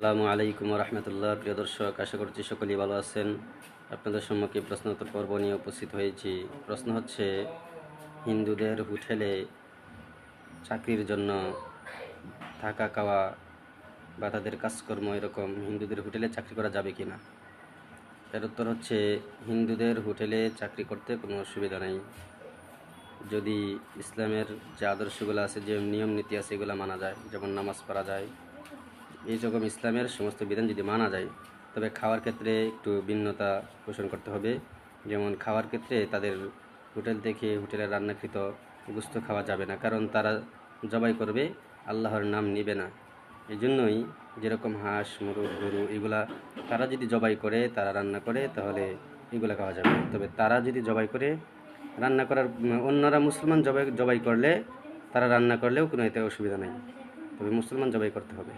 আসসালামু আলাইকুম রহমতুল্লাহ। প্রিয় দর্শক, আশা করছি সকলেই ভালো আছেন। আপনাদের সম্মুখে প্রশ্নোত্তর পর্ব নিয়ে উপস্থিত হয়েছি। প্রশ্ন হচ্ছে, হিন্দুদের হোটেলে চাকরির জন্য থাকা খাওয়া বা তাদের কাজকর্ম এরকম হিন্দুদের হোটেলে চাকরি করা যাবে কি না? এর উত্তর হচ্ছে, হিন্দুদের হোটেলে চাকরি করতে কোনো অসুবিধা নেই, যদি ইসলামের যে আদর্শগুলো আছে, যে নিয়ম নীতি আছে, এগুলো মানা যায়, যেমন নামাজ পড়া যায়, এই রকম ইসলামের সমস্ত বিধান যদি মানা যায়। তবে খাওয়ার ক্ষেত্রে একটু ভিন্নতা পোষণ করতে হবে। যেমন খাওয়ার ক্ষেত্রে তাদের হোটেল থেকে হোটেলের রান্নাকৃত গোস্ত খাওয়া যাবে না, কারণ তারা জবাই করবে, আল্লাহর নাম নিবে না। এই জন্যই যেরকম হাঁস, মুরগ, গরু এগুলা তারা যদি জবাই করে, তারা রান্না করে, তাহলে এগুলো খাওয়া যাবে। তবে তারা যদি জবাই করে রান্না করার অন্যরা মুসলমান জবাই করলে, তারা রান্না করলেও কোনো এতে অসুবিধা নেই, তবে মুসলমান জবাই করতে হবে।